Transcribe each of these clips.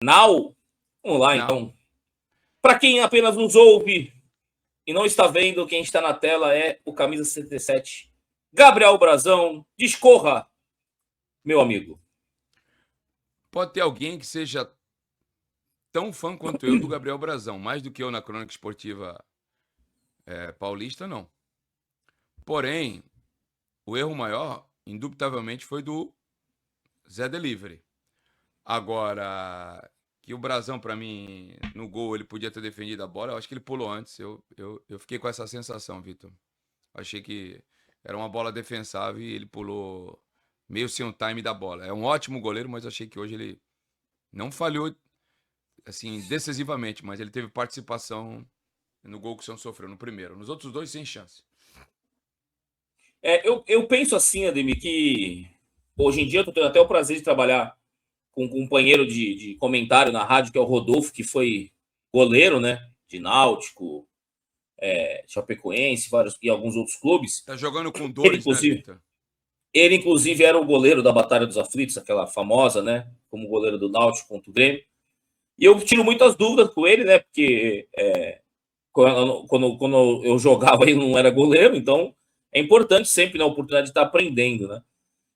Now? Vamos lá, Não. então. Para quem apenas nos ouve e não está vendo, quem está na tela é o camisa 77, Gabriel Brazão. Discorra, meu amigo. Pode ter alguém que seja tão fã quanto eu do Gabriel Brazão, mais do que eu na crônica esportiva paulista, não. Porém, o erro maior, indubitavelmente, foi do Zé Delivery. Agora, que o Brazão, para mim, no gol, ele podia ter defendido a bola, eu acho que ele pulou antes. Eu fiquei com essa sensação, Vitor. Achei que era uma bola defensável e ele pulou meio sem o time da bola. É um ótimo goleiro, mas achei que hoje ele não falhou assim decisivamente, mas ele teve participação no gol que o São sofreu no primeiro. Nos outros dois, sem chance. Eu penso assim, Ademir, que hoje em dia eu tô tendo até o prazer de trabalhar com um companheiro de comentário na rádio, que é o Rodolfo, que foi goleiro, né? De Náutico, Chapecoense, vários, e alguns outros clubes. Tá jogando com Ele, dores, né, inclusive, Vitor? ele, inclusive, era o goleiro da Batalha dos Aflitos, aquela famosa, né? Como goleiro do Náutico contra o Grêmio. E eu tiro muitas dúvidas com ele, né? Porque quando eu jogava, ele não era goleiro, então é importante sempre, né, a oportunidade de estar aprendendo, né?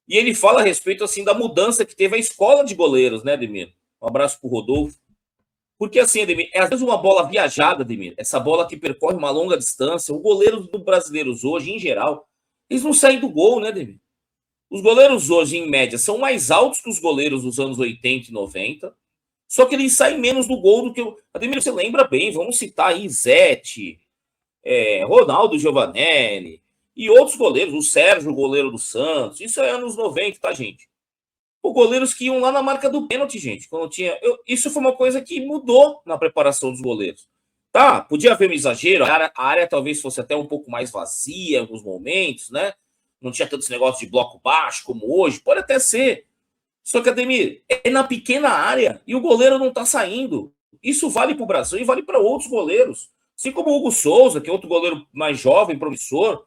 E ele fala a respeito, assim, da mudança que teve a escola de goleiros, né, Ademir? Um abraço pro Rodolfo. Porque, assim, Ademir, é às vezes uma bola viajada, Ademir, essa bola que percorre uma longa distância, os goleiros do brasileiros hoje, em geral, eles não saem do gol, né, Ademir? Os goleiros hoje, em média, são mais altos que os goleiros dos anos 80 e 90, só que eles saem menos do gol do que o. Ademir, você lembra bem, vamos citar aí Zete, Ronaldo Giovanelli e outros goleiros, o Sérgio, o goleiro do Santos, isso é anos 90, tá, gente? Os goleiros que iam lá na marca do pênalti, gente, quando tinha. Isso foi uma coisa que mudou na preparação dos goleiros. Tá, podia haver um exagero, a área talvez fosse até um pouco mais vazia em alguns momentos, né? Não tinha tanto esse negócio de bloco baixo como hoje, pode até ser. Só que, Ademir, é na pequena área e o goleiro não tá saindo. Isso vale para o Brasil e vale para outros goleiros. Assim como o Hugo Souza, que é outro goleiro mais jovem, promissor,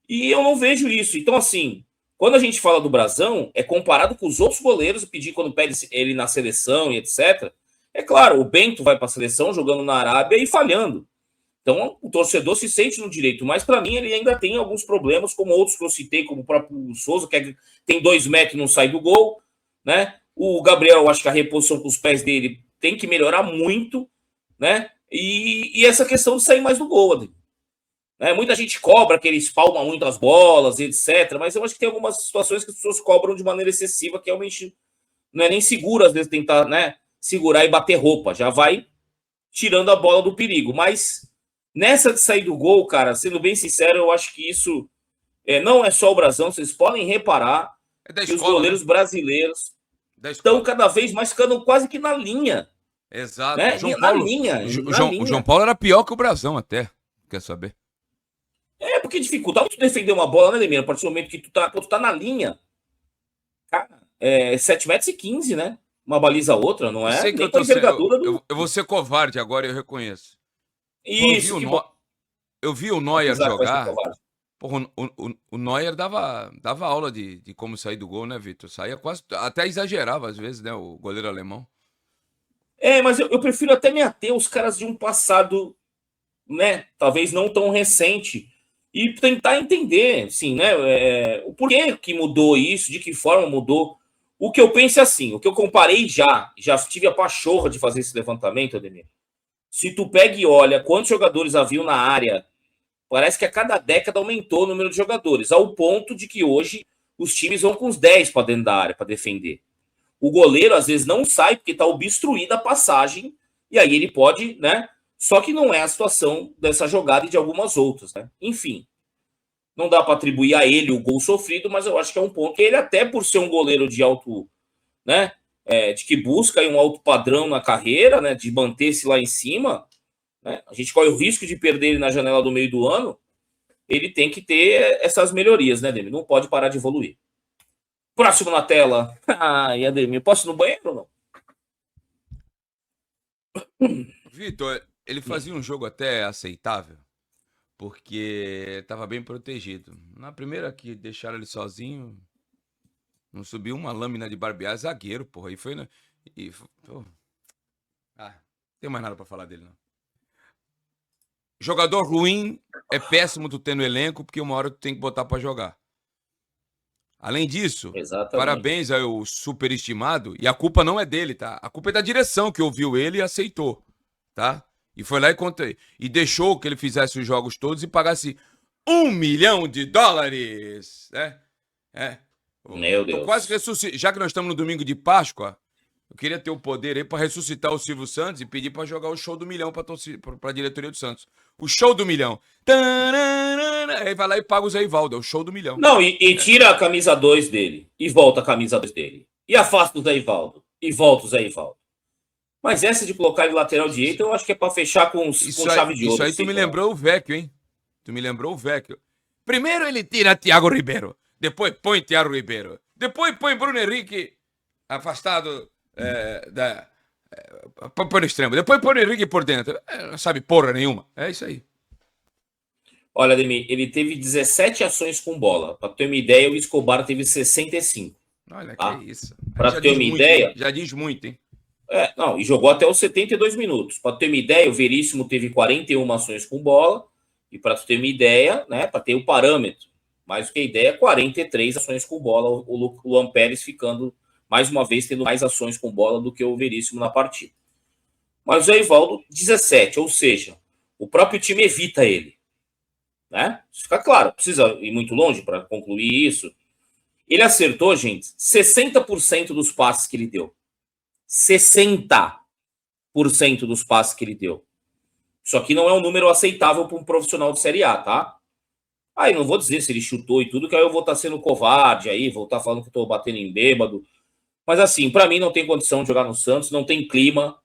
e eu não vejo isso. Então, assim, quando a gente fala do Brasão, é comparado com os outros goleiros, pedir quando pede ele na seleção e etc. É claro, o Bento vai para a seleção jogando na Arábia e falhando. Então, o torcedor se sente no direito, mas para mim ele ainda tem alguns problemas, como outros que eu citei, como o próprio Souza, que tem 2 metros e não sai do gol, né? O Gabriel, eu acho que a reposição com os pés dele tem que melhorar muito, né? E essa questão de sair mais do gol, né? Muita gente cobra que ele espalma muito as bolas, etc. Mas eu acho que tem algumas situações que as pessoas cobram de maneira excessiva, que realmente não é nem seguro, às vezes, tentar, né, segurar e bater roupa. Já vai tirando a bola do perigo. Mas nessa de sair do gol, cara, sendo bem sincero, eu acho que isso não é só o Brasão. Vocês podem reparar É da que os escola, né? goleiros brasileiros Da estão escola. cada vez mais ficando quase que na linha. Exato. O Né? João Na Paulo. linha, O na João linha. Paulo era pior que o Brazão, até. Quer saber? Porque dificulta muito defender uma bola, né, Demir? A partir do momento que tu tá na linha, cara, 7 metros e 15, né? Uma baliza a outra, não Eu é sei que nem eu com a tô sendo. envergadura do. Eu vou ser covarde agora, eu reconheço. Pô, Isso, que bom. Eu vi o Neuer Apesar que vai ser jogar. covarde. Porra, o Neuer dava aula de como sair do gol, né, Vitor? Saía quase. Até exagerava às vezes, né? O goleiro alemão. Mas eu prefiro até me ater aos caras de um passado, né? Talvez não tão recente. E tentar entender, assim, né? O porquê que mudou isso, de que forma mudou. O que eu penso é assim, o que eu comparei já tive a pachorra de fazer esse levantamento, Ademir. Se tu pega e olha quantos jogadores haviam na área, parece que a cada década aumentou o número de jogadores, ao ponto de que hoje os times vão com os 10 para dentro da área para defender. O goleiro às vezes não sai porque está obstruída a passagem, e aí ele pode, né? Só que não é a situação dessa jogada e de algumas outras, né? Enfim, não dá para atribuir a ele o gol sofrido, mas eu acho que é um ponto que ele, até por ser um goleiro de alto, né? De que busca um alto padrão na carreira, né? De manter-se lá em cima, né? A gente corre o risco de perder ele na janela do meio do ano. Ele tem que ter essas melhorias, né, Demi? Não pode parar de evoluir. Próximo na tela. Ai, Ademir, posso ir no banheiro ou não? Vitor, ele fazia um jogo até aceitável, porque estava bem protegido. Na primeira que deixaram ele sozinho, não subiu uma lâmina de barbear, zagueiro, porra. E foi. Pô. Ah, não tem mais nada pra falar dele, não. Jogador ruim é péssimo tu ter no elenco, porque uma hora tu tem que botar pra jogar. Além disso, Exatamente. parabéns ao superestimado, e a culpa não é dele, tá? A culpa é da direção que ouviu ele e aceitou, tá? E foi lá e deixou que ele fizesse os jogos todos e pagasse $1 milhão, né? É. Meu Tô quase Deus. ressuscitando. Já que nós estamos no domingo de Páscoa, eu queria ter o poder aí pra ressuscitar o Silvio Santos e pedir pra jogar o show do milhão pra diretoria do Santos. O show do milhão. Tananana. Aí vai lá e paga o Zé Ivaldo, é o show do milhão. Não, e tira a camisa 2 dele. E volta a camisa 2 dele. E afasta o Zé Ivaldo. E volta o Zé Ivaldo. Mas essa de colocar ele lateral direito, eu acho que é pra fechar com chave de Isso ouro. aí tu me lembrou o Vecchio, hein? Tu me lembrou o Vecchio. Primeiro ele tira Thiago Ribeiro. Depois põe Thiago Ribeiro. Depois põe Bruno Henrique afastado põe no extremo. Depois põe o Henrique por dentro. Não sabe porra nenhuma. É isso aí. Olha, Ademir, ele teve 17 ações com bola. Para ter uma ideia, o Escobar teve 65. Olha, que Tá? isso. Aí Para já ter diz uma muito, hein? ideia. Já diz muito, hein? Não, e jogou até os 72 minutos. Para ter uma ideia, o Veríssimo teve 41 ações com bola. E para ter uma ideia, né, para ter o parâmetro, mais do que a ideia, 43 ações com bola. O Luan Pérez ficando, mais uma vez, tendo mais ações com bola do que o Veríssimo na partida. Mas o Zé Ivaldo, 17, ou seja, o próprio time evita ele. Né? Isso fica claro, precisa ir muito longe para concluir isso. Ele acertou, gente, 60% dos passes que ele deu. 60% dos passes que ele deu. Isso aqui não é um número aceitável para um profissional de Série A, tá? Aí não vou dizer se ele chutou e tudo, que aí eu vou estar sendo covarde aí, vou estar falando que estou batendo em bêbado. Mas assim, para mim não tem condição de jogar no Santos, não tem clima.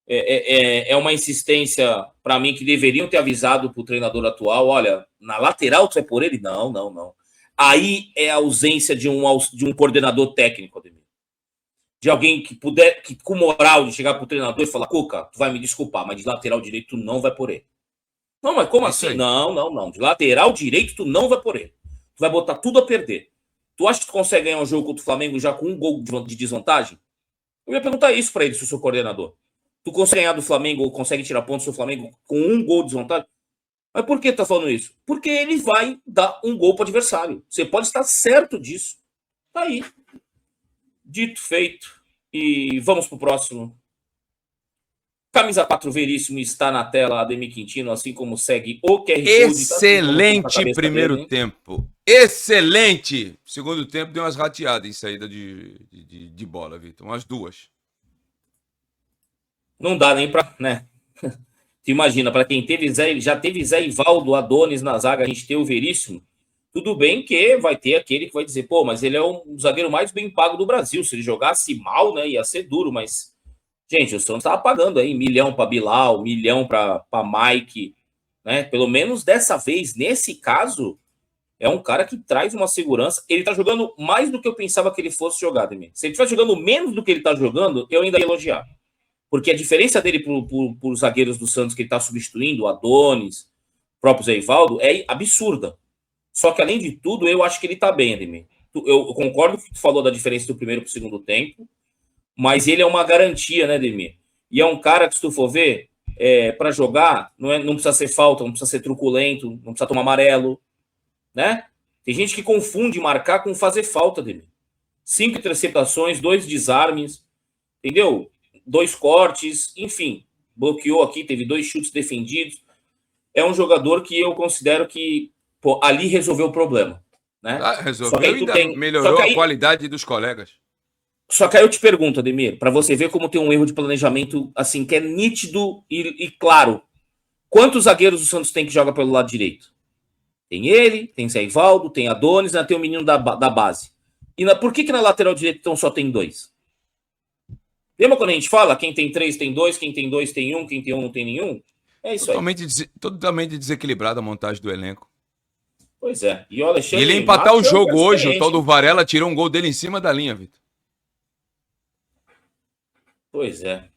É uma insistência, para mim, que deveriam ter avisado para o treinador atual: olha, na lateral tu é por ele? Não, não, não. Aí é a ausência de um coordenador técnico, Ademir. De alguém que puder, que com moral, de chegar para o treinador e falar: Cuca, tu vai me desculpar, mas de lateral direito tu não vai por ele. Não, mas como É isso assim? aí. Não, não, não. De lateral direito tu não vai por ele. Tu vai botar tudo a perder. Tu acha que tu consegue ganhar um jogo contra o Flamengo já com um gol de desvantagem? Eu ia perguntar isso para ele, se eu sou coordenador. Tu consegue ganhar do Flamengo ou consegue tirar pontos do Flamengo com um gol de desvantagem? Mas por que tu tá falando isso? Porque ele vai dar um gol pro adversário. Você pode estar certo disso. Tá aí. Dito, feito. E vamos pro próximo. Camisa 4 Veríssimo está na tela, Ademir Quintino, assim como segue o QR Code. Excelente primeiro tempo. Excelente! Segundo tempo deu umas rateadas em saída de bola, Vitor. Umas duas. Não dá nem pra, né? Tu imagina, para quem já teve Zé Ivaldo, Adonis na zaga, a gente ter o Veríssimo. Tudo bem que vai ter aquele que vai dizer, pô, mas ele é o zagueiro mais bem pago do Brasil. Se ele jogasse mal, né, ia ser duro, mas gente, o Santos estava pagando aí 1 milhão para Bilal, 1 milhão para Mike, né? Pelo menos dessa vez, nesse caso, é um cara que traz uma segurança. Ele tá jogando mais do que eu pensava que ele fosse jogar, Demi. Se ele estiver jogando menos do que ele tá jogando, eu ainda ia elogiar. Porque a diferença dele por zagueiros do Santos que ele tá substituindo, o Adonis, o próprio Zé Ivaldo, é absurda. Só que, além de tudo, eu acho que ele tá bem, Demi. Eu concordo com o que tu falou da diferença do primeiro pro segundo tempo, mas ele é uma garantia, né, Demir? E é um cara que, se tu for ver, para jogar, não precisa ser falta, não precisa ser truculento, não precisa tomar amarelo, né? Tem gente que confunde marcar com fazer falta, Demir. 5 interceptações, 2 desarmes, entendeu? 2 cortes, enfim. Bloqueou aqui, teve 2 chutes defendidos. É um jogador que eu considero que, pô, ali resolveu o problema, né? Resolveu e ainda melhorou a qualidade dos colegas. Só que aí eu te pergunto, Ademir, para você ver como tem um erro de planejamento assim que é nítido e claro. Quantos zagueiros o Santos tem que joga pelo lado direito? Tem ele, tem Zé Ivaldo, tem Adonis, tem o menino da base. E por que na lateral direita então só tem 2? Lembra quando a gente fala quem tem 3 tem 2, quem tem 2 tem 1, quem tem 1 não tem nenhum? É isso totalmente desequilibrada a montagem do elenco. Pois é. E o Alexandre ele ia empatar o jogo hoje, o tal do Varela tirou um gol dele em cima da linha, Vitor. Pois é.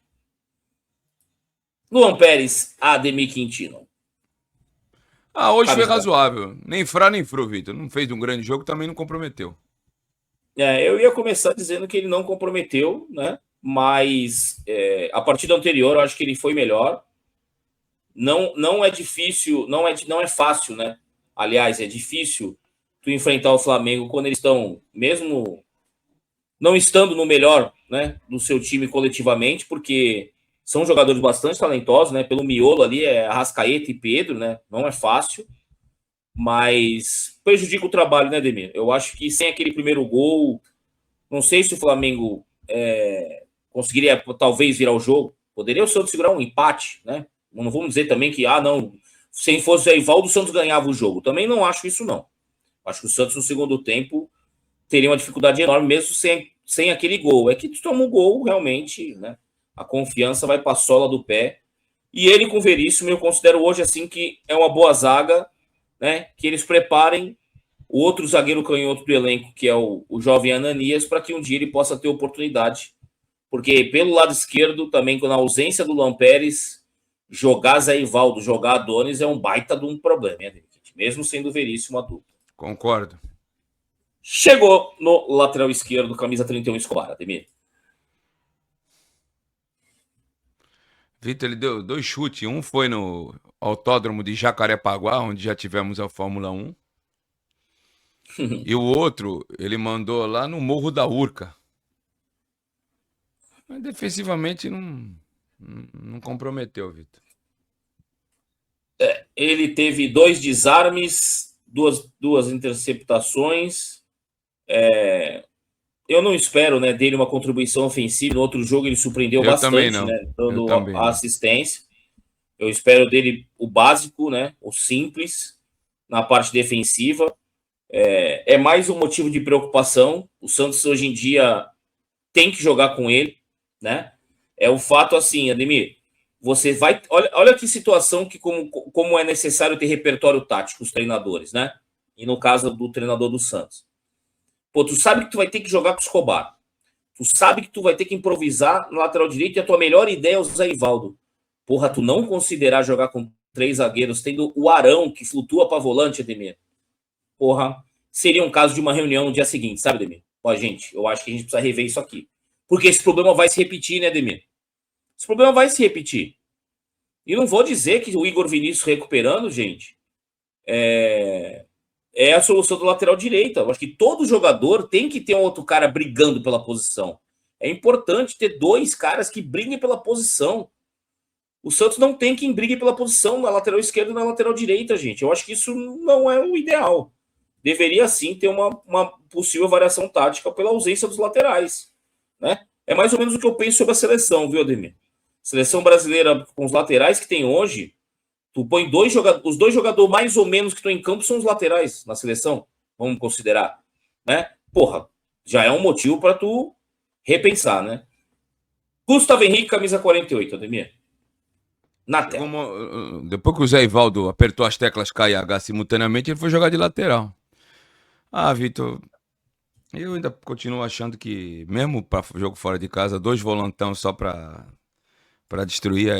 Luan Pérez, Ademir Quintino. Hoje foi razoável. Nem frá nem fru, Vitor. Não fez um grande jogo, também não comprometeu. Eu ia começar dizendo que ele não comprometeu, né? mas a partida anterior eu acho que ele foi melhor. Não é difícil, não é fácil, né? Aliás, é difícil tu enfrentar o Flamengo quando eles estão, mesmo não estando no melhor, né, do seu time coletivamente, porque são jogadores bastante talentosos, né? Pelo miolo ali é Arrascaeta e Pedro, né? Não é fácil, mas prejudica o trabalho, né, Demir? Eu acho que sem aquele primeiro gol, não sei se o Flamengo conseguiria talvez virar o jogo. Poderia o Santos segurar um empate, né? Não vamos dizer também que, não, se fosse o Eivaldo, o Santos ganhava o jogo. Também não acho isso, não. Acho que o Santos, no segundo tempo, teria uma dificuldade enorme, mesmo sem aquele gol. É que tu toma um gol, realmente, né? A confiança vai para a sola do pé. E ele com o Veríssimo, eu considero hoje assim que é uma boa zaga, né? Que eles preparem o outro zagueiro canhoto do elenco, que é o jovem Ananias, para que um dia ele possa ter oportunidade. Porque pelo lado esquerdo, também com a ausência do Luan Pérez, jogar Zé Ivaldo, jogar Adonis é um baita de um problema, né? Mesmo sendo o Veríssimo adulto. Concordo. Chegou no lateral esquerdo, camisa 31, Escobar, Ademir. Vitor, ele deu 2 chutes. Um foi no autódromo de Jacarepaguá, onde já tivemos a Fórmula 1. E o outro, ele mandou lá no Morro da Urca. Mas defensivamente não comprometeu, Vitor. Ele teve 2 desarmes, duas interceptações. Eu não espero, né, dele uma contribuição ofensiva. No outro jogo ele surpreendeu bastante, né, dando a assistência. Eu espero dele o básico, né, o simples, na parte defensiva. É mais um motivo de preocupação. O Santos hoje em dia tem que jogar com ele, né? É o fato assim, Ademir, você vai... Olha que situação que como é necessário ter repertório tático os treinadores, né? E no caso do treinador do Santos. Pô, tu sabe que tu vai ter que jogar com o Escobar. Tu sabe que tu vai ter que improvisar no lateral direito e a tua melhor ideia é o Zé Ivaldo. Porra, tu não considerar jogar com 3 zagueiros, tendo o Arão, que flutua para volante, Ademir. Porra, seria um caso de uma reunião no dia seguinte, sabe, Ademir? Ó, gente, eu acho que a gente precisa rever isso aqui. Porque esse problema vai se repetir, né, Ademir? Esse problema vai se repetir. E não vou dizer que o Igor Vinícius recuperando, gente, é a solução do lateral direito. Eu acho que todo jogador tem que ter um outro cara brigando pela posição. É importante ter 2 caras que briguem pela posição. O Santos não tem quem brigue pela posição na lateral esquerda e na lateral direita, gente. Eu acho que isso não é o ideal. Deveria sim ter uma possível variação tática pela ausência dos laterais, né? É mais ou menos o que eu penso sobre a seleção, viu, Ademir? Seleção brasileira com os laterais que tem hoje, tu põe os 2 jogadores mais ou menos que estão em campo são os laterais na seleção, vamos considerar, né? Porra, já é um motivo para tu repensar, né? Gustavo Henrique, camisa 48, Ademir. Na tela. Depois que o Zé Ivaldo apertou as teclas K e H simultaneamente, ele foi jogar de lateral. Vitor, eu ainda continuo achando que, mesmo para jogo fora de casa, 2 volantão só para destruir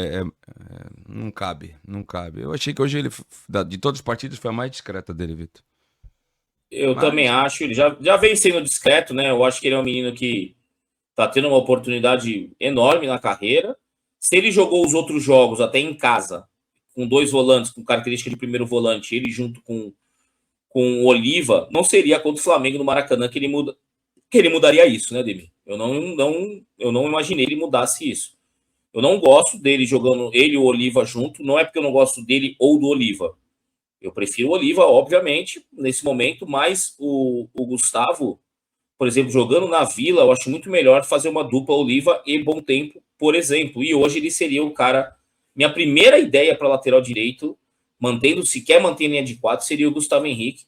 não cabe. Eu achei que hoje ele, de todos os partidos, foi a mais discreta dele, Vitor. Eu também acho. Ele já vem sendo discreto, né? Eu acho que ele é um menino que tá tendo uma oportunidade enorme na carreira. Se ele jogou os outros jogos até em casa, com 2 volantes, com característica de primeiro volante, ele junto com o Oliva, não seria contra o Flamengo no Maracanã que ele mudaria isso, né, Demi? Eu não imaginei ele mudasse isso. Eu não gosto dele jogando ele e o Oliva junto, não é porque eu não gosto dele ou do Oliva. Eu prefiro o Oliva, obviamente, nesse momento, mas o Gustavo, por exemplo, jogando na Vila, eu acho muito melhor fazer uma dupla Oliva e Bom Tempo, por exemplo. E hoje ele seria o cara... Minha primeira ideia para lateral direito, se quer manter linha de 4, seria o Gustavo Henrique.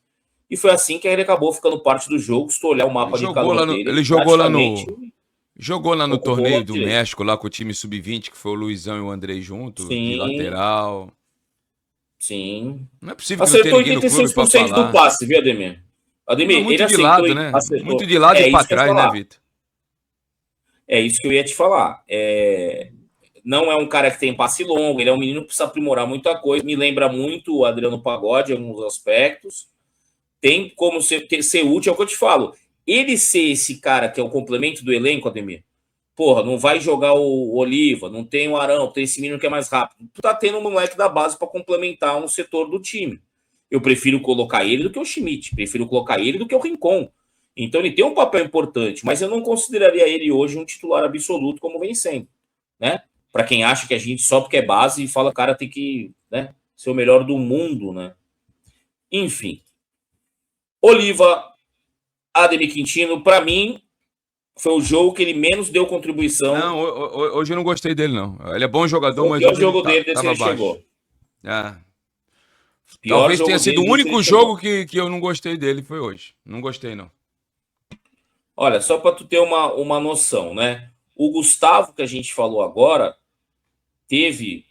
E foi assim que ele acabou ficando parte do jogo. Se tu olhar o mapa de calor dele... Ele jogou lá no torneio do México, lá com o time sub-20, que foi o Luizão e o Andrei junto, de lateral. Sim. Não é possível que não tenha ninguém no clube para falar. do passe, viu, Ademir? Ademir, muito ele de lado, né? Acertou. Muito de lado e para trás, né, Vitor? É isso que eu ia te falar. Não é um cara que tem passe longo, ele é um menino que precisa aprimorar muita coisa. Me lembra muito o Adriano Pagode em alguns aspectos. Tem como ser útil, é o que eu te falo. Ele ser esse cara que é o complemento do elenco, Ademir, porra, não vai jogar o Oliva, não tem o Arão, tem esse menino que é mais rápido. Tu tá tendo um moleque da base para complementar um setor do time. Eu prefiro colocar ele do que o Schmidt, prefiro colocar ele do que o Rincon. Então ele tem um papel importante, mas eu não consideraria ele hoje um titular absoluto como vem sendo, né? Para quem acha que a gente só porque é base e fala, cara, tem que, né, ser o melhor do mundo, né? Enfim. Oliva, Ademir Quintino, para mim, foi o jogo que ele menos deu contribuição. Não, hoje eu não gostei dele, não. Ele é bom jogador, mas o pior hoje jogo ele dele desde que ele baixo. chegou. Talvez tenha sido o único jogo que eu não gostei dele, foi hoje. Não gostei, não. Olha, só para tu ter uma noção, né? O Gustavo, que a gente falou agora, teve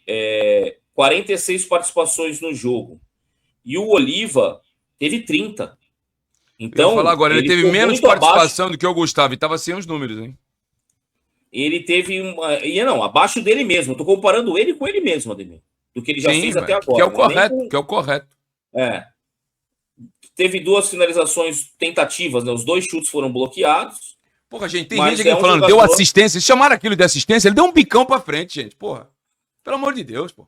46 participações no jogo. E o Oliva teve 30. Então, eu ia falar agora, ele teve menos participação do que o Gustavo, e estava sem os números, hein? Ele teve abaixo dele mesmo. Eu tô comparando ele com ele mesmo, Ademir. Do que ele já fez até agora. Que é o correto, que é o correto. Teve 2 finalizações tentativas, né? Os 2 chutes foram bloqueados. Porra, gente, tem gente aqui falando, deu assistência. Chamaram aquilo de assistência, ele deu um bicão pra frente, gente. Porra, pelo amor de Deus, pô.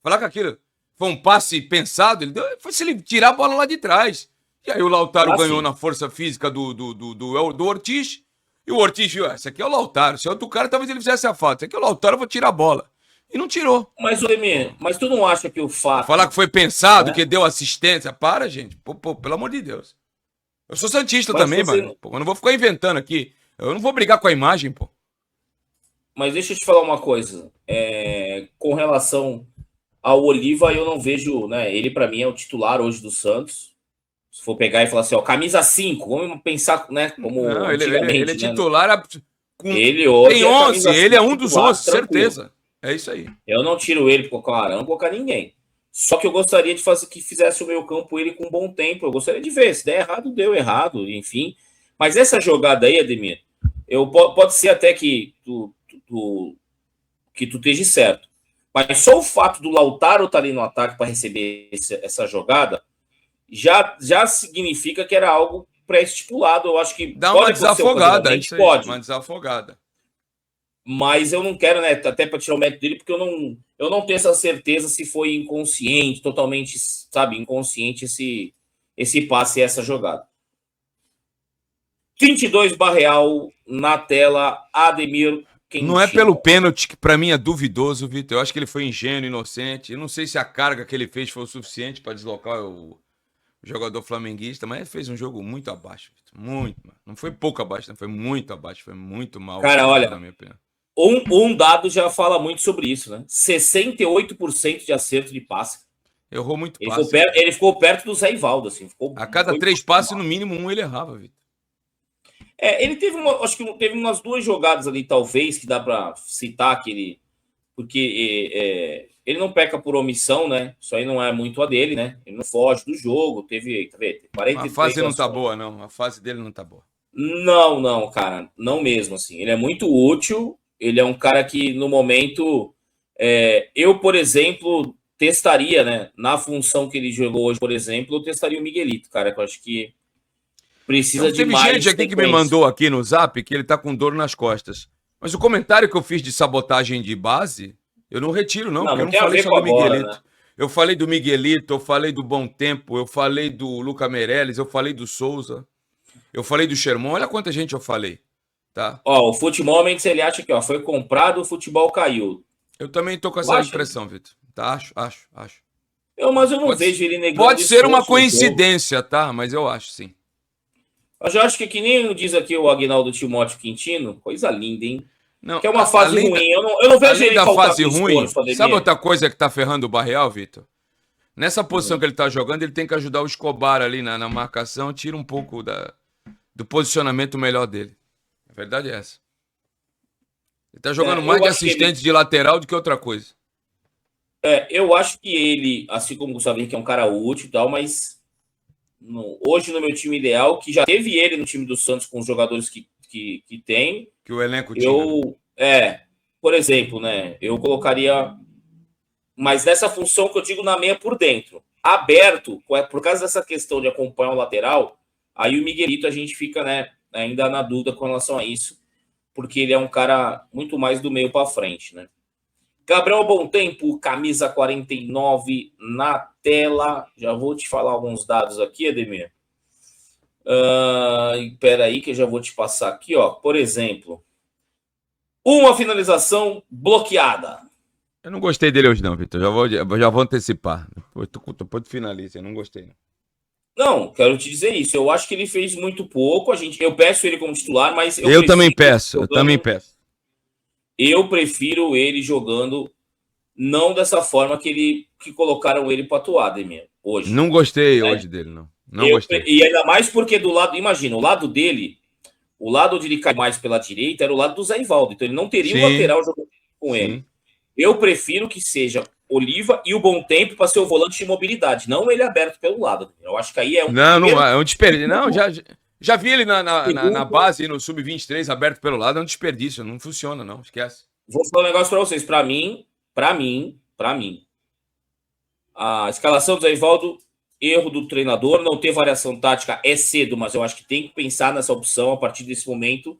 Falar que aquilo foi um passe pensado, foi se ele tirar a bola lá de trás. E aí o Lautaro ganhou na força física do Ortiz. E o Ortiz viu, esse aqui é o Lautaro. Se é outro cara, talvez ele fizesse a falta. Esse aqui é o Lautaro, eu vou tirar a bola. E não tirou. Mas, Ademir, tu não acha que o fato... Falar que foi pensado, que deu assistência. Para, gente. Pô, pelo amor de Deus. Eu sou santista também, mano. Pô, eu não vou ficar inventando aqui. Eu não vou brigar com a imagem, pô. Mas deixa eu te falar uma coisa. Com relação ao Oliva, eu não vejo... né? Ele, pra mim, é o titular hoje do Santos. Se for pegar e falar assim, ó, camisa 5, vamos pensar, né? Como não, ele é titular... Ele hoje tem 11, ele é um dos 11, tranquilo. Certeza. É isso aí. Eu não tiro ele para colocar o Arão, colocar ninguém. Só que eu gostaria de fazer que fizesse o meio campo ele com bom tempo. Eu gostaria de ver. Se der errado, deu errado, enfim. Mas essa jogada aí, Ademir, pode ser até que tu esteja certo. Mas só o fato do Lautaro estar ali no ataque para receber essa jogada já significa que era algo pré-estipulado. Eu acho que dá uma desafogada, isso aí, pode. Uma desafogada. Mas eu não quero, né, até para tirar o mérito dele, porque eu não tenho essa certeza se foi inconsciente, totalmente, sabe, inconsciente esse passe e essa jogada. 32 Barreal na tela, Ademir Quintino. Não é pelo pênalti, que para mim é duvidoso, Vitor. Eu acho que ele foi ingênuo, inocente. Eu não sei se a carga que ele fez foi o suficiente para deslocar o jogador flamenguista, mas ele fez um jogo muito abaixo, Vitor. Muito, mano. Não foi pouco abaixo, não. Foi muito abaixo, foi muito mal. Cara, olha, na minha opinião. Um dado já fala muito sobre isso, né? 68% de acerto de passe. Errou muito passe. Ele ficou perto do Zé Ivaldo, assim. A cada 3 passes, no mínimo, 1 ele errava, Vitor. Ele teve acho que teve umas 2 jogadas ali, talvez, que dá para citar que ele... Porque ele não peca por omissão, né? Isso aí não é muito a dele, né? Ele não foge do jogo. Teve, tá vendo? 43 a fase não tá boa, não. A fase dele não tá boa. Não, cara. Não mesmo, assim. Ele é muito útil. Ele é um cara que, no momento, eu, por exemplo, testaria, né? Na função que ele jogou hoje, por exemplo, eu testaria o Miguelito, cara, que eu acho que precisa de mais. Teve gente aqui que me mandou aqui no Zap que ele tá com dor nas costas. Mas o comentário que eu fiz de sabotagem de base, eu não retiro, não, porque eu não falei só do Miguelito. Né? Eu falei do Miguelito, eu falei do Bom Tempo, eu falei do Luca Meirelles, eu falei do Souza, eu falei do Sherman. Olha quanta gente eu falei. Tá. O Futebol Mendes, ele acha que foi comprado, o futebol caiu. Eu também tô com essa impressão, Vitor. Tá? Acho. Mas eu não vejo ele negando. Pode ser uma coincidência, tá? Mas eu acho, sim. Eu já acho que nem diz aqui o Aguinaldo Timóteo Quintino, coisa linda, hein? Não, que é uma fase ruim. Eu não vejo ele da fase ruim. Esforço, sabe outra coisa que tá ferrando o Barreal, Vitor? Nessa posição que ele tá jogando, ele tem que ajudar o Escobar ali na marcação, tira um pouco do posicionamento melhor dele. A verdade é essa. Ele tá jogando mais de assistente de lateral do que outra coisa. Eu acho que ele, assim como o Gustavo Henrique, é um cara útil e tal, mas hoje no meu time ideal, que já teve ele no time do Santos com os jogadores que tem. Que o elenco tinha. Por exemplo, né? Eu colocaria... Mas nessa função que eu digo na meia por dentro. Aberto, por causa dessa questão de acompanhar o lateral, aí o Miguelito a gente fica, né, ainda na dúvida com relação a isso. porque ele é um cara muito mais do meio para frente, né? Gabriel Bom Tempo, camisa 49 na tela. Já vou te falar alguns dados aqui, Ademir. Espera aí que eu já vou te passar aqui, ó. Por exemplo, uma finalização bloqueada. Eu não gostei dele hoje não, Vitor. Já vou antecipar. Depois tu finaliza, eu não gostei. Não, quero te dizer isso. Eu acho que ele fez muito pouco. Eu peço ele como titular, mas eu também peço. Eu prefiro ele jogando não dessa forma que colocaram ele para atuar, Ademir, hoje. Não gostei hoje dele, não. Não gostei. E ainda mais porque do lado, imagina, o lado dele, o lado onde ele cai mais pela direita era o lado do Zé Ivaldo. Então ele não teria um lateral jogando com ele. Eu prefiro que seja Oliva e o Bom Tempo para ser o volante de mobilidade, não ele aberto pelo lado. Eu acho que aí é um. Não é um desperdício. Não, já vi ele na base, no Sub-23, aberto pelo lado, é um desperdício. Não funciona, não. Esquece. Vou falar um negócio para vocês. Para mim, a escalação do Zé Ivaldo, erro do treinador, não ter variação tática é cedo, mas eu acho que tem que pensar nessa opção a partir desse momento,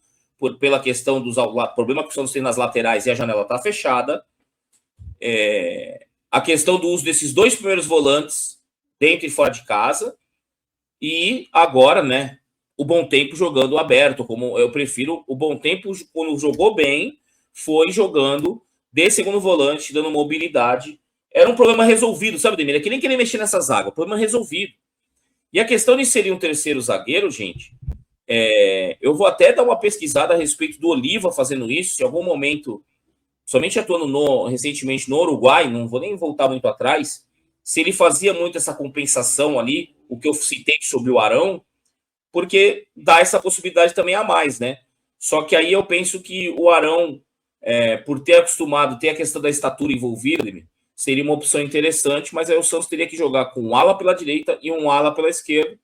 pela questão dos problemas que estão nas laterais e a janela está fechada. A questão do uso desses dois primeiros volantes dentro e fora de casa, e agora, né, o Bom Tempo jogando aberto, como eu prefiro. O Bom Tempo, quando jogou bem, foi jogando de segundo volante, dando mobilidade. Era um problema resolvido, sabe, Demir? É que nem querer mexer nessa zaga, problema resolvido. E a questão de inserir um terceiro zagueiro, gente, eu vou até dar uma pesquisada a respeito do Oliva fazendo isso, se em algum momento, somente atuando recentemente no Uruguai, não vou nem voltar muito atrás, se ele fazia muito essa compensação ali, o que eu citei sobre o Arão, porque dá essa possibilidade também a mais, né? Só que aí eu penso que o Arão, por ter acostumado, ter a questão da estatura envolvida, seria uma opção interessante, mas aí o Santos teria que jogar com um ala pela direita e um ala pela esquerda,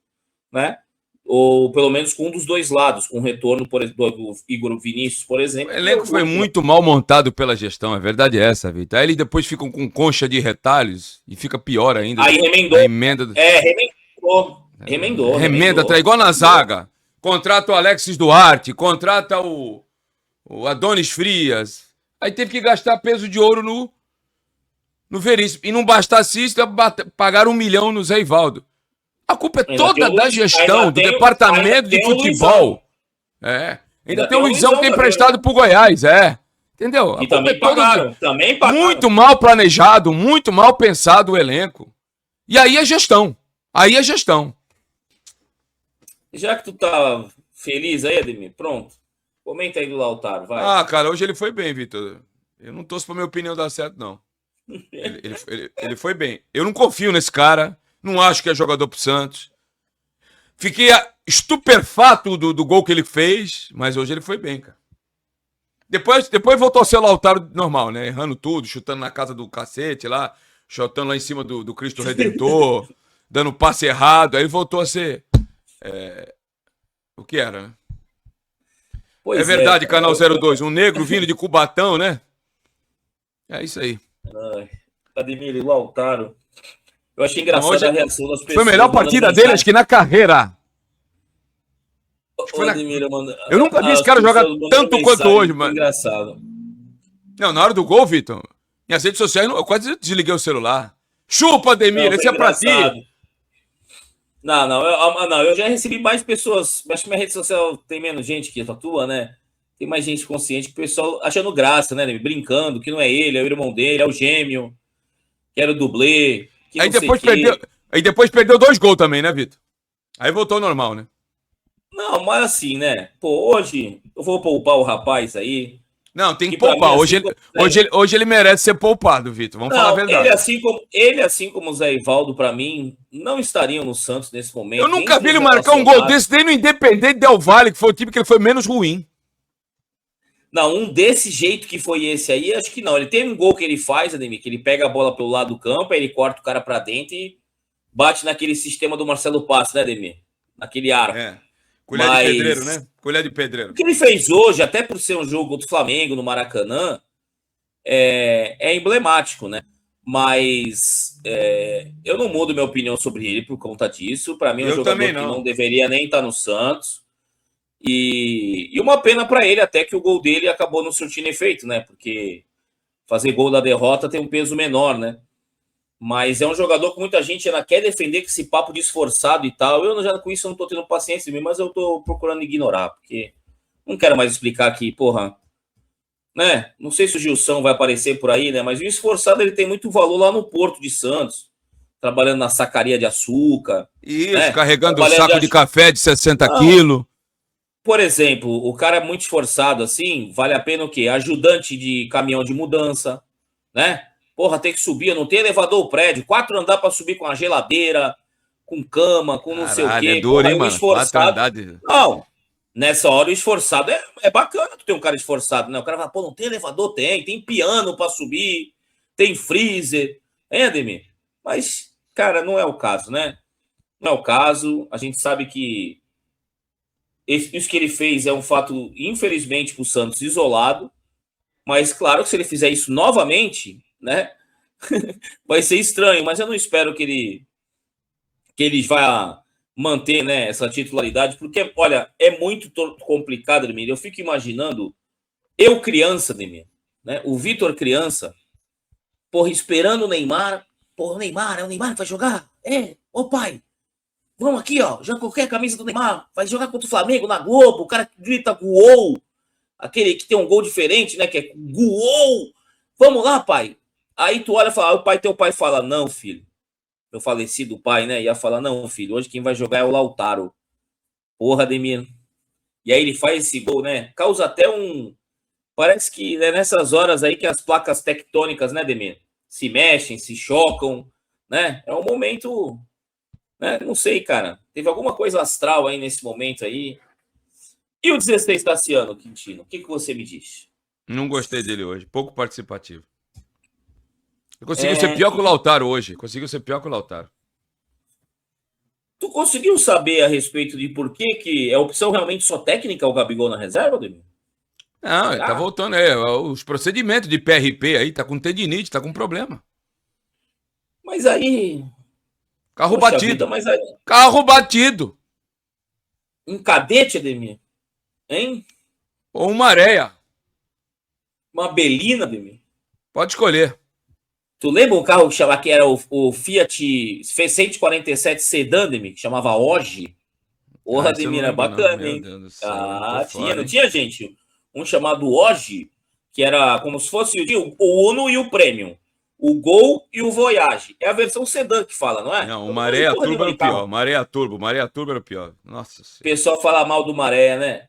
né? Ou pelo menos com um dos dois lados, com o retorno, por exemplo, do Igor Vinícius, por exemplo. O elenco foi muito mal montado pela gestão, a verdade é essa, Vitor. Aí eles depois ficam com concha de retalhos e fica pior ainda. Aí remendou. Remendou. Igual na zaga. Contrata o Alexis Duarte, contrata o Adonis Frias. Aí teve que gastar peso de ouro no Veríssimo. E não bastasse isso, pagaram 1 milhão no Zé Ivaldo. A culpa é toda da gestão, do departamento de futebol. Ainda tem o Luizão que tem emprestado pro Goiás, Entendeu? E também pagaram. Muito mal planejado, muito mal pensado o elenco. E aí é gestão. Já que tu tá feliz aí, Ademir, pronto. Comenta aí do Lautaro, vai. Cara, hoje ele foi bem, Vitor. Eu não torço pra minha opinião dar certo, não. Ele foi bem. Eu não confio nesse cara. Não acho que é jogador pro Santos. Fiquei estupefato do gol que ele fez, mas hoje ele foi bem, cara. Depois voltou a ser o Lautaro normal, né? Errando tudo, chutando na casa do cacete lá, chutando lá em cima do Cristo Redentor, dando passe errado. Aí voltou a ser o que era, né? Pois é verdade, Canal 02. Um negro vindo de Cubatão, né? É isso aí. Ademir e Lautaro. Eu achei engraçado a reação das pessoas. Foi a melhor partida dele, acho que na carreira. Eu nunca vi esse cara jogar tanto quanto hoje, mano. Engraçado. Não, na hora do gol, Vitor, minhas redes sociais, eu quase desliguei o celular. Chupa, Ademir, esse é pra ti. Não, eu já recebi mais pessoas. Acho que minha rede social tem menos gente que a tua, né? Tem mais gente consciente, que o pessoal achando graça, né? Brincando, que não é ele, é o irmão dele, é o gêmeo, que era o dublê. Aí depois perdeu 2 gols também, né, Vitor? Aí voltou ao normal, né? Não, mas assim, né? Pô, hoje eu vou poupar o rapaz aí. Não, tem que poupar. Mim, hoje ele merece ser poupado, Vitor. Vamos falar a verdade. Ele, assim como o Zé Ivaldo, pra mim, não estariam no Santos nesse momento. Eu nunca vi ele marcar um gol desse, nem no Independente Del Valle, que foi o time que ele foi menos ruim. Não, um desse jeito que foi esse aí, acho que não. Ele tem um gol que ele faz, Ademir, que ele pega a bola pelo lado do campo, aí ele corta o cara pra dentro e bate naquele sistema do Marcelo Passos, né, Ademir? Naquele arco. Colher de pedreiro, né? Colher de pedreiro. O que ele fez hoje, até por ser um jogo contra o Flamengo no Maracanã, é emblemático, né? Mas eu não mudo minha opinião sobre ele por conta disso. Para mim, é um jogador que não deveria nem estar no Santos. E uma pena para ele até que o gol dele acabou não surtindo efeito, né? Porque fazer gol da derrota tem um peso menor, né? Mas é um jogador que muita gente ainda quer defender com esse papo de esforçado e tal. Eu já com isso eu não tô tendo paciência mesmo, mas eu tô procurando ignorar, porque não quero mais explicar aqui, porra, né? Não sei se o Gilson vai aparecer por aí, né? Mas o esforçado ele tem muito valor lá no Porto de Santos, trabalhando na sacaria de açúcar, Isso, né? carregando o Trabalhando saco de café de 60 Não, quilos. por exemplo, o cara é muito esforçado assim, vale a pena o quê? Ajudante de caminhão de mudança, né? Porra, tem que subir, não tem elevador o prédio, 4 andares para subir com a geladeira, com cama, com não sei o Caralho, é quê. duro, Porra, hein, é um mano? 4 esforçado. andares de... Não, nessa hora o esforçado é bacana tu ter um cara esforçado, né? O cara fala, pô, não tem elevador? Tem piano para subir, tem freezer, hein, Ademir? Mas, cara, não é o caso, né? Não é o caso. A gente sabe que isso que ele fez é um fato, infelizmente, para o Santos isolado, mas claro que se ele fizer isso novamente, né, vai ser estranho, mas eu não espero que ele vá manter, né, essa titularidade, porque, olha, é muito complicado, Ademir. Eu fico imaginando, eu criança, Ademir, né, o Vitor criança, porra, esperando o Neymar, porra, é o Neymar que vai jogar? Ô pai, vamos aqui, ó, já coloquei a camisa do Neymar, vai jogar contra o Flamengo na Globo, o cara grita gol, aquele que tem um gol diferente, né? Que é gol! Vamos lá, pai. Aí tu olha e fala, teu pai fala, não, filho. Meu falecido pai, né? Ia falar, não, filho, hoje quem vai jogar é o Lautaro. Porra, Ademir. E aí ele faz esse gol, né? Causa até um. Parece que é nessas horas aí que as placas tectônicas, né, Ademir? Se mexem, se chocam, né? É um momento, né? Não sei, cara. Teve alguma coisa astral aí nesse momento aí. E o 16 Tassiano, Quintino? O que você me diz? Não gostei dele hoje. Pouco participativo. Ele conseguiu ser É, pior que o Lautaro hoje. Conseguiu ser pior que o Lautaro. Tu conseguiu saber a respeito de por que é opção realmente só técnica o Gabigol na reserva, Ademir? Não, ele tá Ah, voltando. Os procedimentos de PRP aí, tá com tendinite, tá com problema. mas aí, Carro poxa vida, batido. mas aí, Carro batido. um cadete, Ademir, hein? Ou uma areia. Uma Belina, Ademir. Pode escolher. Tu lembra um carro que era o Fiat 147 Sedan, Ademir, que chamava Ogi? Porra, Ah, isso eu não Ademir, é lembro, não. bacana, Meu hein? Deus do céu. Tô Ah, tinha, fora, não hein? tinha, gente? Um chamado Ogi, que era como se fosse o Uno e o Premium. O Gol e o Voyage. É a versão sedã que fala, não é? Não, o Eu não manjo Maré porra Turbo nenhuma era de o pior. carro. Maré Turbo era o pior. Nossa O senhora. pessoal fala mal do Maré, né?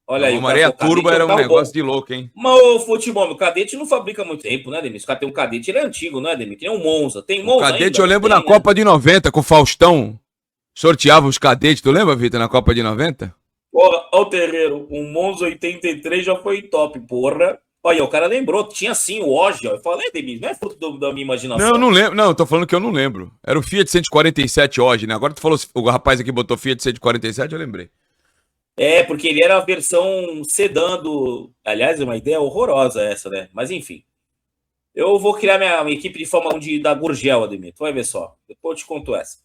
Olha Não, aí, o o cara, Maré pô, Turbo Cadete é um era um carro negócio bom. de louco, hein? Mas o futebol, o Cadete não fabrica há muito tempo, né, Ademir? Os caras têm um Cadete, ele é antigo, não é, Ademir? Tem um Monza. Tem O Monza cadete ainda? eu Não lembro na tem, né? Copa de 90, com o Faustão. Sorteava os cadetes. Tu lembra, Vitor, na Copa de 90? Porra, ó o terreiro. O Monza 83 já foi top, porra. Olha, o cara lembrou. Tinha sim o Ogi, ó. Eu falei, Ademir, não é fruto da minha Não, eu imaginação. não lembro. Não, eu tô falando que eu não lembro. Era o Fiat 147 hoje, né? Agora tu falou, o rapaz aqui botou Fiat 147, eu lembrei. É, porque ele era a versão sedã do. Aliás, é uma ideia horrorosa essa, né? Mas enfim. Eu vou criar minha equipe de Fórmula 1 da Gurgel, Ademir. Tu vai ver só. Depois eu te conto essa.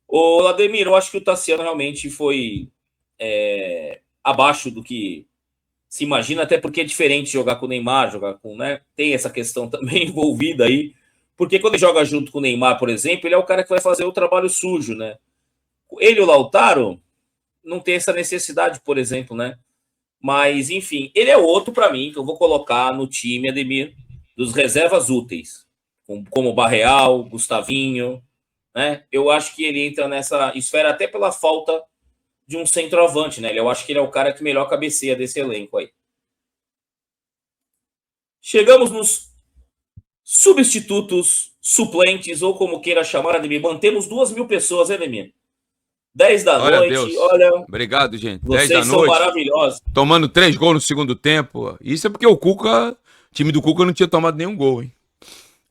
Ô, Ademir, eu acho que o Tassiano realmente foi abaixo do que se imagina, até porque é diferente jogar com o Neymar, jogar com, né? Tem essa questão também envolvida aí. Porque quando ele joga junto com o Neymar, por exemplo, ele é o cara que vai fazer o trabalho sujo, né? Ele e o Lautaro não tem essa necessidade, por exemplo, né? Mas, enfim, ele é outro para mim que eu vou colocar no time, Ademir, dos reservas úteis, como Barreal, Gustavinho, né? Eu acho que ele entra nessa esfera até pela falta de um centroavante, né? Eu acho que ele é o cara que melhor cabeceia desse elenco aí. Chegamos nos substitutos, suplentes, ou como queira chamar, Ademir. Mantemos 2.000 pessoas, hein, Ademir? 10 da Olha a noite, Deus. olha, Obrigado, gente. 10 da vocês são noite. maravilhosos. Tomando 3 gols no segundo tempo. Isso é porque o time do Cuca não tinha tomado nenhum gol, hein?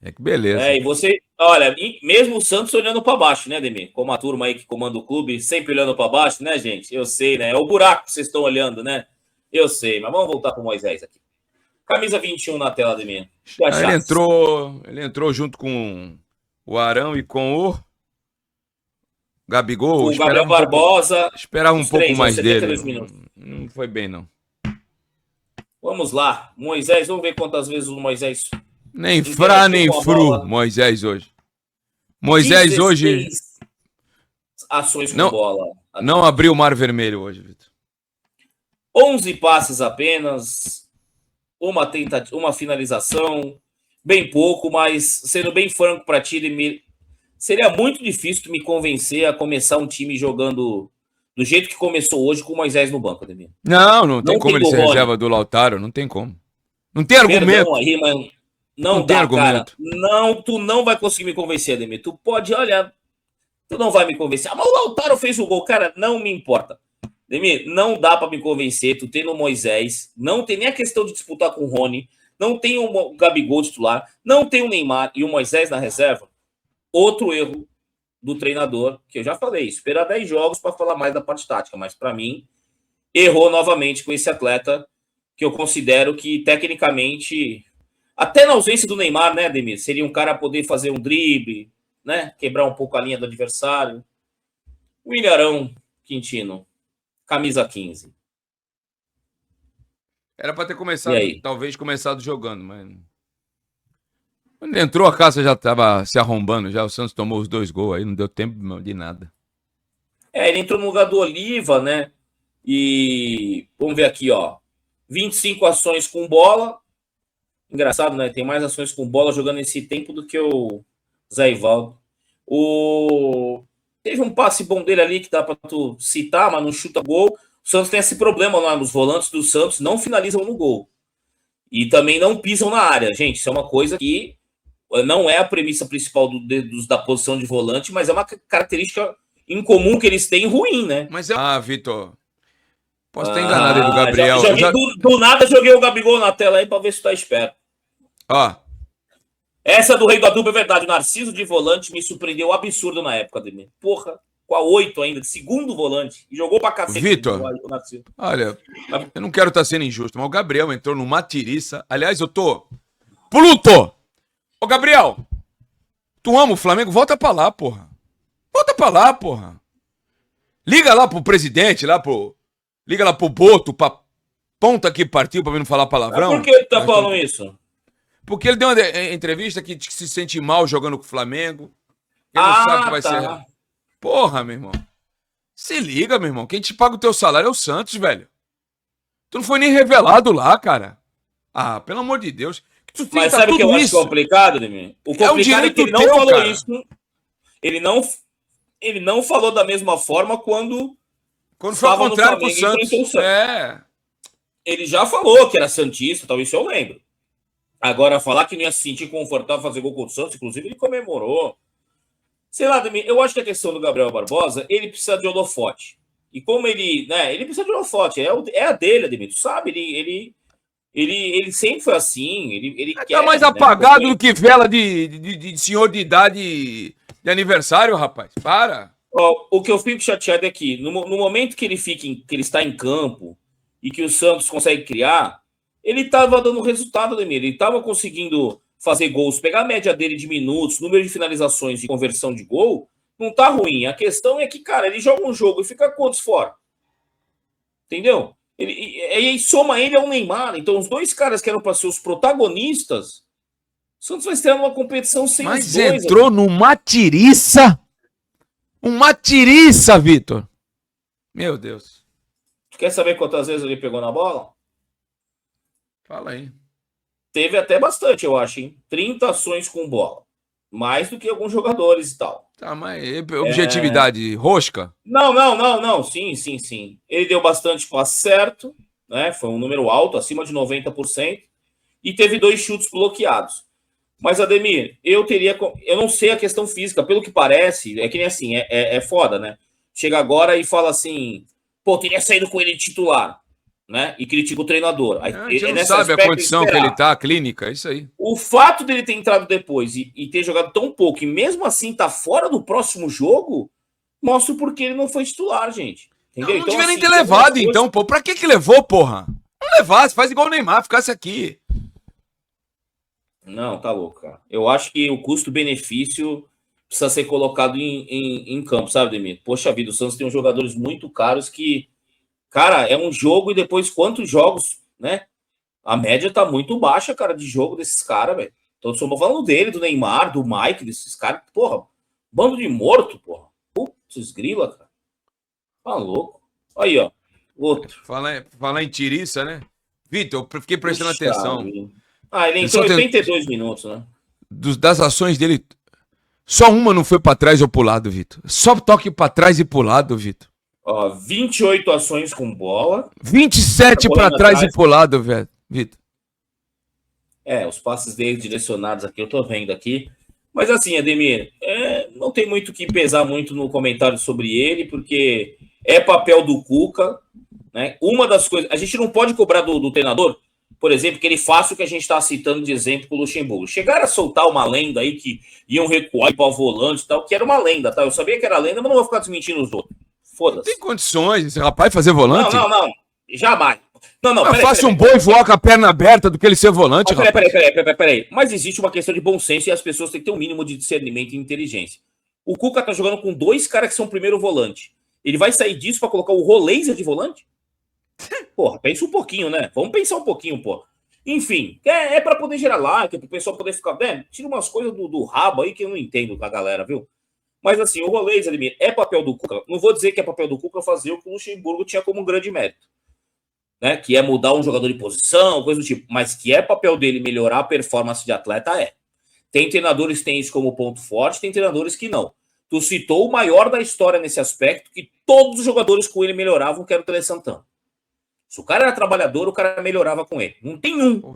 É que beleza. E você, olha, mesmo o Santos olhando para baixo, né, Ademir? Como a turma aí que comanda o clube, sempre olhando para baixo, né, gente? Eu sei, né? É o buraco que vocês estão olhando, né? Eu sei, mas vamos voltar para o Moisés aqui. Camisa 21 na tela, Ademir. O que Aí ele achaste? entrou, ele entrou junto com o Arão e com o Gabigol, O Gabriel Barbosa. Esperava um pouco mais dele. Minutos. Não foi bem, não. Vamos lá. Moisés, vamos ver quantas vezes o Moisés... Nem frá, nem fru, Moisés hoje. Moisés hoje... ações com não, bola. Não abriu o mar vermelho hoje, Vitor. 11 passes apenas, uma finalização, bem pouco, mas sendo bem franco para ti, seria muito difícil me convencer a começar um time jogando do jeito que começou hoje com o Moisés no banco, Ademir. Não tem como ele ser reserva do Lautaro, não tem como. Não tem argumento. Perdão aí, mas não dá, cara. Não, tu não vai conseguir me convencer, Ademir. Tu pode, olha, tu não vai me convencer. Mas o Lautaro fez o gol, cara, não me importa. Ademir, não dá para me convencer, tu tem no Moisés, não tem nem a questão de disputar com o Rony, não tem o Gabigol titular, não tem o Neymar e o Moisés na reserva. Outro erro do treinador, que eu já falei, esperar 10 jogos para falar mais da parte tática, mas para mim, errou novamente com esse atleta, que eu considero que tecnicamente, até na ausência do Neymar, né, Ademir, seria um cara a poder fazer um drible, né, quebrar um pouco a linha do adversário. O Ilharão Quintino, camisa 15. Era para ter começado, talvez começado jogando, mas... Quando entrou, a casa já estava se arrombando, já o Santos tomou os 2 gols aí, não deu tempo de nada. Ele entrou no lugar do Oliva, né? E vamos ver aqui, ó. 25 ações com bola. Engraçado, né? Tem mais ações com bola jogando nesse tempo do que o Zé Ivaldo. Teve um passe bom dele ali que dá para tu citar, mas não chuta gol. O Santos tem esse problema lá, os volantes do Santos não finalizam no gol. E também não pisam na área. Gente, isso é uma coisa que não é a premissa principal da posição de volante, mas é uma característica incomum que eles têm ruim, né? Mas Vitor, posso estar enganado aí do Gabriel. Do nada joguei o Gabigol na tela aí para ver se tá esperto. Essa do Rei do Adubo é verdade. O Narciso de volante me surpreendeu absurdo na época dele. Porra, com a 8 ainda, de segundo volante. E jogou pra cacete. Vitor, olha, eu não quero estar sendo injusto, mas o Gabriel entrou numa tiriça. Aliás, eu tô... Pluto! Ô, Gabriel, tu ama o Flamengo? Volta pra lá, porra. Volta pra lá, porra. Liga lá pro presidente, liga lá pro Boto, pra ponta que partiu, pra mim não falar palavrão. Por que ele tá falando isso? Porque ele deu uma entrevista que se sente mal jogando com o Flamengo. Ele não sabe que vai ser... Porra, meu irmão. Se liga, meu irmão. Quem te paga o teu salário é o Santos, velho. Tu não foi nem revelado lá, cara. Pelo amor de Deus. Mas sabe o que eu acho complicado, Ademir? O complicado é que ele não falou isso. Ele não falou da mesma forma quando foi ao contrário pro Santos. Ele já falou que era santista, talvez eu lembro. Agora, falar que não ia se sentir confortável fazer gol contra o Santos, inclusive ele comemorou. Sei lá, Ademir, eu acho que a questão do Gabriel Barbosa, ele precisa de holofote. E como ele precisa de holofote, é a dele, Ademir, tu sabe, ele sempre foi assim, ele tá mais apagado do que vela de senhor de idade de aniversário, rapaz. Para. O que eu fico chateado é que no momento que ele está em campo e que o Santos consegue criar, ele estava dando resultado, Ademir. Ele estava conseguindo fazer gols, pegar a média dele de minutos, número de finalizações de conversão de gol, não tá ruim. A questão é que, cara, ele joga um jogo e fica quantos fora? Entendeu? E soma ele ao Neymar. Então, os dois caras que eram para ser os protagonistas, o Santos vai estrear numa competição sem os dois. Mas entrou numa tiriça. Uma tiriça, Vitor. Meu Deus. Tu quer saber quantas vezes ele pegou na bola? Fala aí. Teve até bastante, eu acho, hein? 30 ações com bola. Mais do que alguns jogadores e tal. Tá, mas objetividade rosca? Não. Sim. Ele deu bastante passe certo, né? Foi um número alto, acima de 90%. E teve 2 chutes bloqueados. Mas, Ademir, eu não sei a questão física. Pelo que parece, é que nem assim, é foda, né? Chega agora e fala assim, teria saído com ele de titular. Né? E critica o treinador. A gente não sabe a condição que ele tá, a clínica, é isso aí. O fato dele ter entrado depois e ter jogado tão pouco e mesmo assim tá fora do próximo jogo, mostra o porquê ele não foi titular, gente. Entendeu? Não devia nem ter levado, então, pô. Pra que levou, porra? Não levasse, faz igual o Neymar, ficasse aqui. Não, tá louco, cara. Eu acho que o custo-benefício precisa ser colocado em campo, sabe, Demir? Poxa vida, o Santos tem uns jogadores muito caros que, cara, é um jogo e depois quantos jogos, né? A média tá muito baixa, cara, de jogo desses caras, velho. Então, só tô falando dele, do Neymar, do Mike, desses caras. Porra, bando de morto, porra. Putz, grila, cara. Tá louco. Aí, ó. Outro. Falar em tiriça, né? Vitor, eu fiquei prestando atenção. Vida. Ele entrou 82 minutos, né? Das ações dele, só uma não foi pra trás ou pro lado, Vitor. Só toque pra trás e pro lado, Vitor. Ó, 28 ações com bola. 27 pra trás e pro lado, velho, Vitor. Os passes dele direcionados aqui, eu tô vendo aqui. Mas assim, Ademir, não tem muito que pesar muito no comentário sobre ele, porque é papel do Cuca, né? Uma das coisas... A gente não pode cobrar do treinador, por exemplo, que ele faça o que a gente está citando de exemplo com o Luxemburgo. Chegaram a soltar uma lenda aí que iam recuar para o volante e tal, que era uma lenda, tá? Eu sabia que era lenda, mas não vou ficar desmentindo os outros. Foda-se. Tem condições esse rapaz fazer volante? Não. Jamais. Não, faça um boi voar com a perna aberta do que ele ser volante, rapaz. Peraí. Mas existe uma questão de bom senso e as pessoas têm que ter um mínimo de discernimento e inteligência. O Cuca tá jogando com 2 caras que são primeiro volante. Ele vai sair disso para colocar o Roleiser de volante? Porra, pensa um pouquinho, né? Vamos pensar um pouquinho, pô. Enfim, é para poder gerar like, pro pessoal poder ficar... Tira umas coisas do rabo aí que eu não entendo com a galera, viu? Mas assim, o Roleiser, é papel do Cuca. Não vou dizer que é papel do Cuca fazer o que o Luxemburgo tinha como um grande mérito, né? Que é mudar um jogador de posição, coisa do tipo. Mas que é papel dele melhorar a performance de atleta, é. Tem treinadores que têm isso como ponto forte, tem treinadores que não. Tu citou o maior da história nesse aspecto, que todos os jogadores com ele melhoravam, que era o Tele Santana. Se o cara era trabalhador, o cara melhorava com ele. Não tem um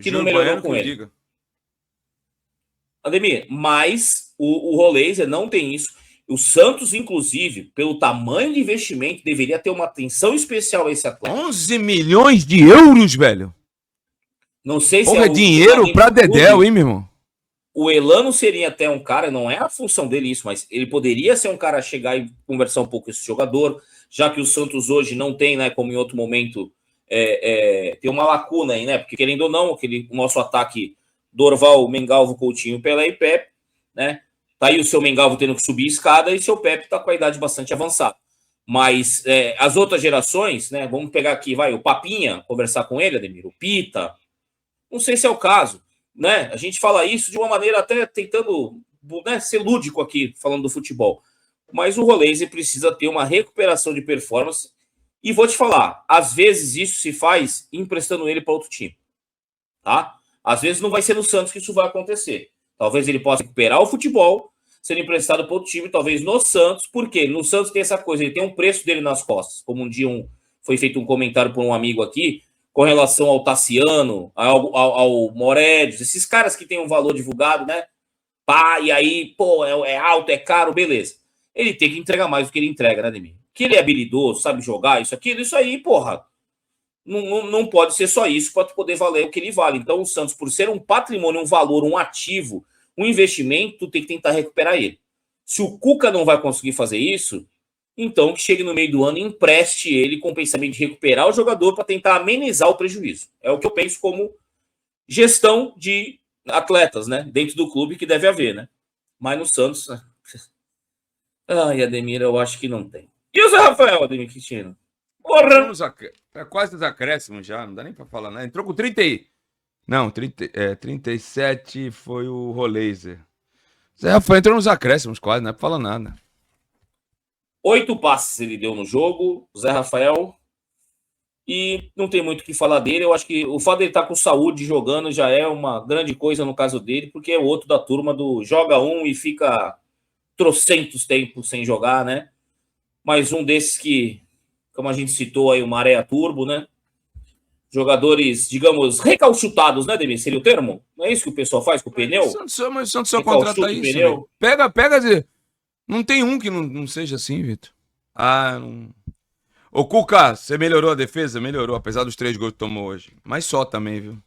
que não melhorou com ele. Ademir, mas o Roleiser não tem isso. O Santos, inclusive, pelo tamanho de investimento, deveria ter uma atenção especial a esse atleta. 11 milhões de euros, velho. Não sei se é dinheiro pra Dedéu, hein, meu irmão? O Elano seria até um cara, não é a função dele isso, mas ele poderia ser um cara a chegar e conversar um pouco com esse jogador, já que o Santos hoje não tem, né, como em outro momento, tem uma lacuna aí, né? Porque querendo ou não, o nosso ataque Dorval, Mengalvo, Coutinho, Pelé e Pepe, né? Tá aí o seu Mengalvo tendo que subir escada e seu Pepe tá com a idade bastante avançada. Mas as outras gerações, né? Vamos pegar aqui, o Papinha, conversar com ele, Ademir, o Pita. Não sei se é o caso, né? A gente fala isso de uma maneira até tentando, né, ser lúdico aqui, falando do futebol. Mas o Roleiser precisa ter uma recuperação de performance. E vou te falar, às vezes isso se faz emprestando ele para outro time, tá? Às vezes não vai ser no Santos que isso vai acontecer. Talvez ele possa recuperar o futebol, sendo emprestado para outro time, talvez no Santos. Por quê? No Santos tem essa coisa, ele tem um preço dele nas costas. Como um dia foi feito um comentário por um amigo aqui, com relação ao Tassiano, ao Moredes, esses caras que têm um valor divulgado, né? Pá, e aí, pô, é alto, é caro, beleza. Ele tem que entregar mais do que ele entrega, né, Ademir? Que ele é habilidoso, sabe jogar, isso aí, porra. Não pode ser só isso para poder valer o que ele vale. Então, o Santos, por ser um patrimônio, um valor, um ativo, um investimento, tem que tentar recuperar ele. Se o Cuca não vai conseguir fazer isso, então que chegue no meio do ano e empreste ele com o pensamento de recuperar o jogador para tentar amenizar o prejuízo. É o que eu penso como gestão de atletas, né? Dentro do clube que deve haver, né? Mas no Santos... Ademir, eu acho que não tem. E o Zé Rafael, Ademir Quintino? Porra! É quase nos acréscimos já, não dá nem pra falar, né? Entrou com 30 aí. Não, 37 foi o Roleiser. Zé Rafael entrou nos acréscimos quase, não é pra falar nada. 8 passes ele deu no jogo, Zé Rafael. E não tem muito o que falar dele. Eu acho que o fato dele estar com saúde jogando já é uma grande coisa no caso dele, porque é o outro da turma do joga um e fica trocentos tempos sem jogar, né? Mais um desses que, como a gente citou aí, o Maré Turbo, né? Jogadores, digamos, recalchutados, né, Demir? Seria o termo? Não é isso que o pessoal faz com o pneu? Mas o Santos só contrata isso. Pega, não tem um que não seja assim, Vitor. Não... Ô, Cuca, você melhorou a defesa? Melhorou, apesar dos 3 gols que tomou hoje. Mas só também, viu?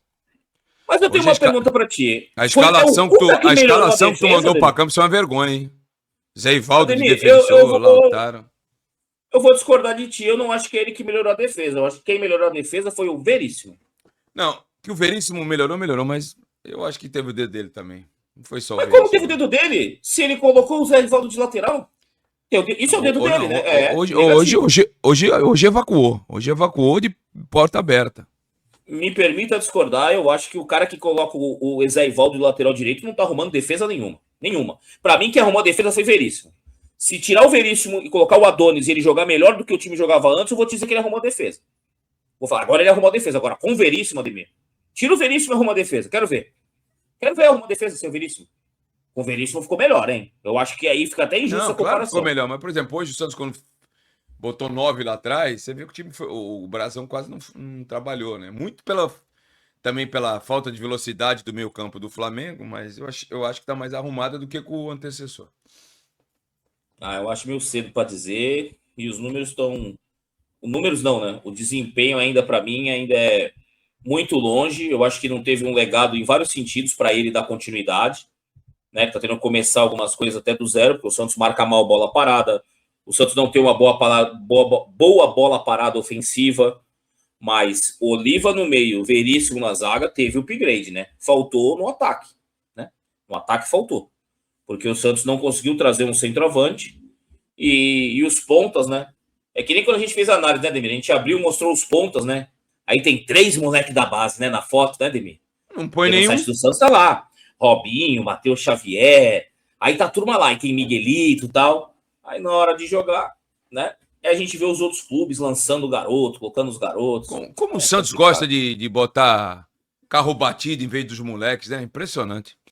Mas eu tenho uma pergunta pra ti. A escalação que tu mandou pra campo é uma vergonha, hein? Zé Ivaldo de defensor, Lautaro. Eu vou discordar de ti. Eu não acho que é ele que melhorou a defesa. Eu acho que quem melhorou a defesa foi o Veríssimo. Não, que o Veríssimo melhorou, mas eu acho que teve o dedo dele também. Não foi só o Mas como Veríssimo, teve o não. dedo dele? Se ele colocou o Zé Rivaldo de lateral? Isso é o dedo Ou dele, não, né? É, hoje, negativo. hoje evacuou. Hoje evacuou de porta aberta. Me permita discordar, eu acho que o cara que coloca o Zé Rivaldo de lateral direito não tá arrumando defesa nenhuma. Nenhuma. Pra mim, quem arrumou a defesa foi Veríssimo. Se tirar o Veríssimo e colocar o Adonis e ele jogar melhor do que o time jogava antes, eu vou te dizer que ele arrumou a defesa. Vou falar, agora ele arrumou a defesa. Agora, com o Veríssimo, Ademir. Tira o Veríssimo e arruma a defesa. Quero ver. Quero ver arrumar a defesa sem o Veríssimo. Com o Veríssimo ficou melhor, hein? Eu acho que aí fica até injusta Não, a claro que ficou comparação. melhor. Mas, por exemplo, hoje o Santos, quando botou 9 lá atrás, você viu que o time foi, o Brasão quase não trabalhou, né? Muito também pela falta de velocidade do meio campo do Flamengo, mas eu acho que tá mais arrumada do que com o antecessor. Eu acho meio cedo para dizer. E os números estão. Os números não, né? O desempenho ainda, para mim, ainda é muito longe. Eu acho que não teve um legado em vários sentidos para ele dar continuidade. Né? Tá tendo que começar algumas coisas até do zero, porque o Santos marca mal bola parada. O Santos não tem uma boa bola parada ofensiva. Mas Oliva no meio, Veríssimo na zaga, teve o upgrade, né? Faltou no ataque, né? No ataque faltou. Porque o Santos não conseguiu trazer um centroavante e os pontas, né? É que nem quando a gente fez a análise, né, Demir? A gente abriu e mostrou os pontas, né? Aí tem 3 moleques da base, né, na foto, né, Demir? Não põe Porque no nenhum. site do Santos tá lá. Robinho, Matheus Xavier. Aí tá a turma lá, e tem Miguelito e tal. Aí na hora de jogar, né? Aí a gente vê os outros clubes lançando o garoto, colocando os garotos. Como o É Santos gosta complicado. de botar carro batido em vez dos moleques, né? Impressionante.